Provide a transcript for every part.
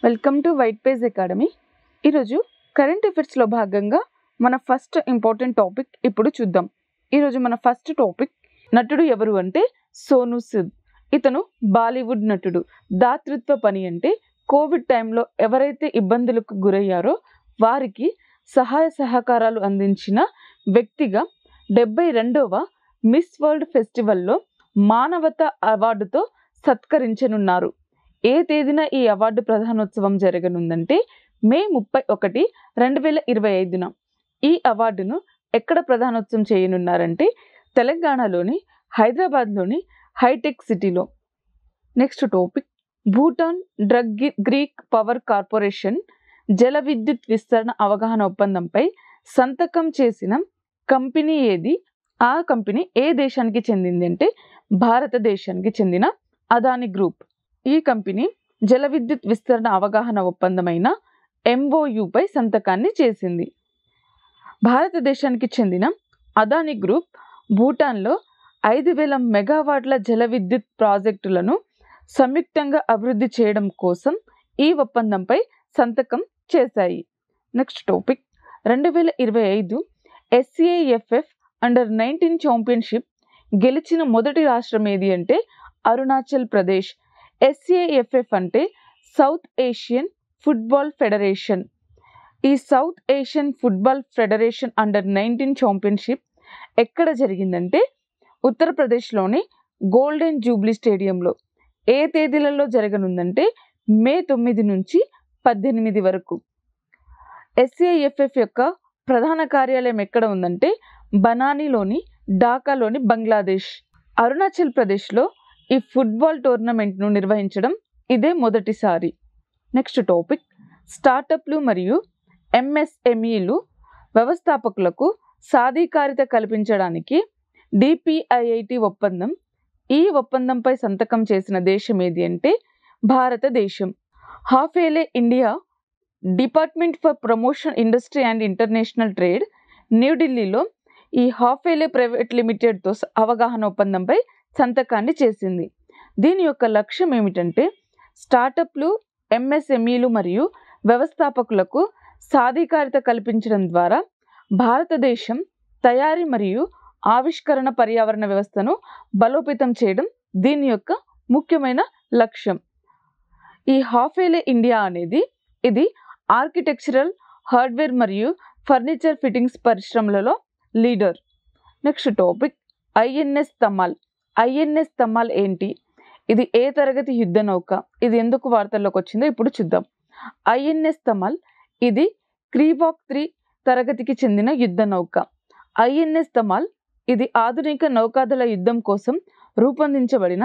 Welcome to white page academy. ఈరోజు current అఫైర్స్లో భాగంగా మన ఫస్ట్ ఇంపార్టెంట్ టాపిక్ ఇప్పుడు చూద్దాం. ఈరోజు మన ఫస్ట్ టాపిక్ నటుడు ఎవరు అంటే సోనూ సూద్. ఇతను బాలీవుడ్ నటుడు. దాతృత్వ పని అంటే కోవిడ్ టైంలో ఎవరైతే ఇబ్బందులకు గురయ్యారో వారికి సహాయ సహకారాలు అందించిన వ్యక్తిగా 72వ మిస్ వరల్డ్ ఫెస్టివల్లో మానవతా అవార్డుతో సత్కరించనున్నారు. ఏ తేదీన ఈ అవార్డు ప్రధానోత్సవం జరగనుందంటే మే 31, 2025న. ఈ అవార్డును ఎక్కడ ప్రధానోత్సవం చేయనున్నారంటే తెలంగాణలోని హైదరాబాద్లోని హైటెక్ సిటీలో. Next topic, Bhutan drug Greek power corporation జల విద్యుత్ విస్తరణ అవగాహన ఒప్పందంపై సంతకం చేసిన కంపెనీ ఏది? ఆ కంపెనీ ఏ దేశానికి చెందింది అంటే భారతదేశానికి చెందిన అదాని గ్రూప్. ఈ కంపెనీ జల విద్యుత్ విస్తరణ అవగాహన ఒప్పందమైన MOUపై సంతకాన్ని చేసింది. భారతదేశానికి చెందిన అదాని గ్రూప్ భూటాన్లో 5,000 మెగావాట్ల జల విద్యుత్ ప్రాజెక్టులను సంయుక్తంగా అభివృద్ధి చేయడం కోసం ఈ ఒప్పందంపై సంతకం చేశాయి. Next topic, 2025 SAFF under-19 championship గెలిచిన మొదటి రాష్ట్రం ఏది అంటే అరుణాచల్ ప్రదేశ్. SAFF అంటే సౌత్ ఏషియన్ ఫుట్బాల్ ఫెడరేషన్. ఈ south Asian football federation under-19 championship ఎక్కడ జరిగిందంటే ఉత్తరప్రదేశ్లోని గోల్డెన్ జూబ్లీ స్టేడియంలో. ఏ తేదీలలో జరగనుందంటే మే 9 నుంచి 18 వరకు. SAFF యొక్క ప్రధాన కార్యాలయం ఎక్కడ ఉందంటే బనానీలోని ఢాకాలోని బంగ్లాదేశ్. అరుణాచల్ ప్రదేశ్లో ఈ ఫుట్బాల్ టోర్నమెంట్ను నిర్వహించడం ఇదే మొదటిసారి. నెక్స్ట్ టాపిక్, స్టార్టప్లు మరియు MSMEలు వ్యవస్థాపకులకు సాధికారిత కల్పించడానికి DPIIT ఒప్పందం. ఈ ఒప్పందంపై సంతకం చేసిన దేశం ఏది అంటే భారతదేశం. Hafele India department for promotion industry and international trade న్యూఢిల్లీలో ఈ హాఫేలే ప్రైవేట్ లిమిటెడ్తో అవగాహన ఒప్పందంపై సంతకాన్ని చేసింది. దీని యొక్క లక్ష్యం ఏమిటంటే స్టార్టప్లు, MSMEలు మరియు వ్యవస్థాపకులకు సాధికారిత కల్పించడం ద్వారా భారతదేశం తయారీ మరియు ఆవిష్కరణ పర్యావరణ వ్యవస్థను బలోపేతం చేయడం దీని యొక్క ముఖ్యమైన లక్ష్యం. ఈ హాఫేలే ఇండియా అనేది ఇది ఆర్కిటెక్చరల్, హార్డ్వేర్ మరియు ఫర్నిచర్ ఫిట్టింగ్స్ పరిశ్రమలలో leader. Next topic, INS Tamal. INS Tamal ఏంటి? ఇది ఏ తరగతి యుద్ధ నౌక? ఇది ఎందుకు వార్తల్లోకి వచ్చిందో ఇప్పుడు చూద్దాం. INS తమాల్ ఇది క్రీవాక్ 3 తరగతికి చెందిన యుద్ధ నౌక. INS తమాల్ ఇది ఆధునిక నౌకాదళ యుద్ధం కోసం రూపొందించబడిన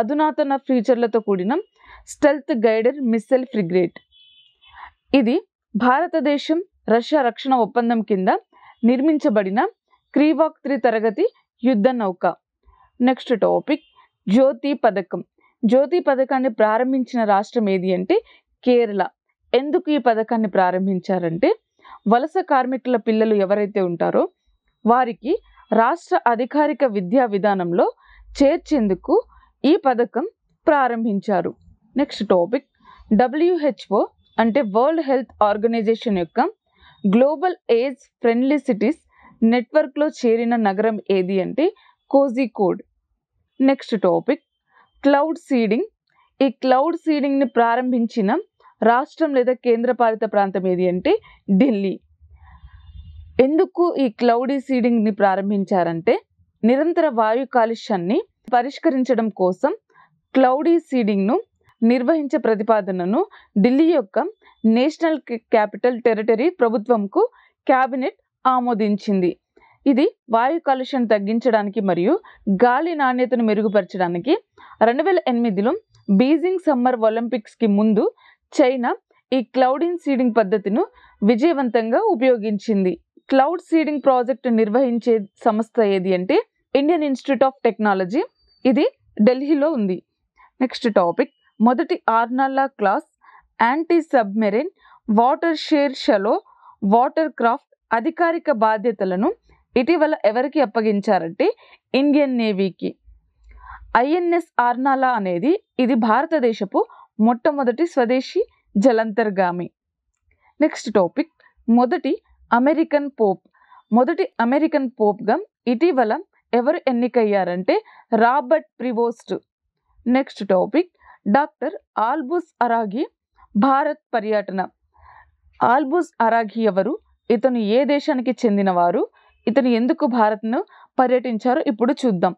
అధునాతన ఫీచర్లతో కూడిన స్టెల్త్ గైడెడ్ మిస్సైల్ ఫ్రిగేట్. ఇది భారతదేశం రష్యా రక్షణ ఒప్పందం కింద నిర్మించబడిన క్రీవాక్ 3 తరగతి యుద్ధ నౌక. నెక్స్ట్ టాపిక్, జ్యోతి పథకం. జ్యోతి పథకాన్ని ప్రారంభించిన రాష్ట్రం ఏది అంటే కేరళ. ఎందుకు ఈ పథకాన్ని ప్రారంభించారంటే వలస కార్మికుల పిల్లలు ఎవరైతే ఉంటారో వారికి రాష్ట్ర అధికారిక విద్యా విధానంలో చేర్చేందుకు ఈ పథకం ప్రారంభించారు. నెక్స్ట్ టాపిక్, WHO అంటే వరల్డ్ హెల్త్ ఆర్గనైజేషన్ యొక్క గ్లోబల్ ఏజ్ ఫ్రెండ్లీ సిటీస్ నెట్వర్క్లో చేరిన నగరం ఏది అంటే Kozhikode. Next topic, cloud seeding. ఈ క్లౌడ్ సీడింగ్ని ప్రారంభించిన రాష్ట్రం లేదా కేంద్రపాలిత ప్రాంతం ఏది అంటే ఢిల్లీ. ఎందుకు ఈ క్లౌడీ సీడింగ్ని ప్రారంభించారంటే నిరంతర వాయు కాలుష్యాన్ని పరిష్కరించడం కోసం క్లౌడీ సీడింగ్ను నిర్వహించే ప్రతిపాదనను ఢిల్లీ యొక్క నేషనల్ క్యాపిటల్ టెరిటరీ ప్రభుత్వంకు క్యాబినెట్ ఆమోదించింది. ఇది వాయు కాలుష్యాన్ని తగ్గించడానికి మరియు గాలి నాణ్యతను మెరుగుపరచడానికి 2008లో బీజింగ్ సమ్మర్ ఒలింపిక్స్కి ముందు చైనా ఈ క్లౌడింగ్ సీడింగ్ పద్ధతిను విజయవంతంగా ఉపయోగించింది. క్లౌడ్ సీడింగ్ ప్రాజెక్టు నిర్వహించే సంస్థ ఏది అంటే ఇండియన్ ఇన్స్టిట్యూట్ ఆఫ్ టెక్నాలజీ. ఇది ఢిల్లీలో ఉంది. నెక్స్ట్ టాపిక్, మొదటి Arnala class anti submarine water share shallow water craft అధికారిక బాధ్యతలను ఇటీవల ఎవరికి అప్పగించారంటే ఇండియన్ నేవీకి. INS ఆర్నాలా అనేది ఇది భారతదేశపు మొట్టమొదటి స్వదేశీ జలంతర్గామి. నెక్స్ట్ టాపిక్ మొదటి అమెరికన్ పోప్గా ఇటీవల ఎవరు ఎన్నికయ్యారంటే Robert Prevost. Next topic doctor Abbas Araghchi Bharat పర్యటన. ఆల్బస్ అరాఘీ ఎవరు, ఇతను ఏ దేశానికి చెందినవారు, ఇతను ఎందుకు భారత్ను పర్యటించారో ఇప్పుడు చూద్దాం.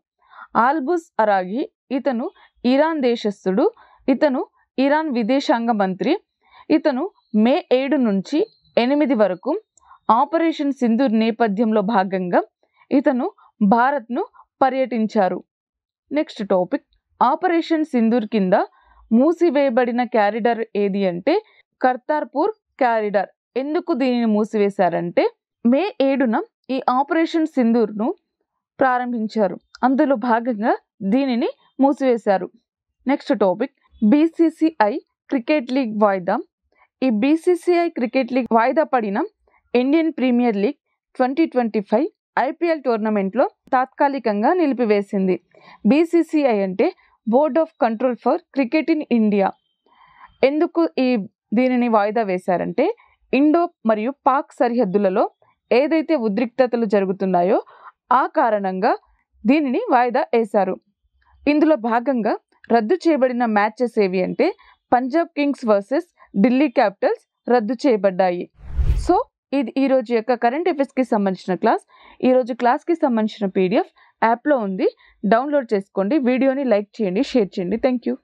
ఆల్బస్ అరాఘీ ఇతను ఇరాన్ దేశస్థుడు. ఇతను ఇరాన్ విదేశాంగ మంత్రి. ఇతను మే 7 నుంచి 8 వరకు ఆపరేషన్ సింధూర్ నేపథ్యంలో భాగంగా ఇతను భారత్ను పర్యటించారు. నెక్స్ట్ టాపిక్ ఆపరేషన్ సింధూర్ కింద మూసివేయబడిన క్యారిడార్ ఏది అంటే కర్తార్పూర్ క్యారిడార్. ఎందుకు దీనిని మూసివేశారంటే మే 7న ఈ ఆపరేషన్ సింధూర్ను ప్రారంభించారు, అందులో భాగంగా దీనిని మూసివేశారు. Next topic BCCI cricket league వాయిదా. ఈ బీసీసీఐ క్రికెట్ లీగ్ వాయిదా పడిన ఇండియన్ ప్రీమియర్ లీగ్ 2025 ఐపీఎల్ టోర్నమెంట్లో తాత్కాలికంగా నిలిపివేసింది. బీసీసీఐ అంటే board of control for cricket in India. ఎందుకు దీనిని వాయిదా వేశారంటే ఇండో మరియు పాక్ సరిహద్దులలో ఏదైతే ఉద్రిక్తతలు జరుగుతున్నాయో ఆ కారణంగా దీనిని వాయిదా వేశారు. ఇందులో భాగంగా రద్దు చేయబడిన మ్యాచెస్ ఏవి అంటే Punjab Kings versus Delhi Capitals రద్దు చేయబడ్డాయి. సో ఇది ఈరోజు యొక్క కరెంట్ అఫైర్స్కి సంబంధించిన క్లాస్. ఈరోజు క్లాస్కి సంబంధించిన పీడిఎఫ్ యాప్లో ఉంది, డౌన్లోడ్ చేసుకోండి. వీడియోని లైక్ చేయండి, షేర్ చేయండి. Thank you.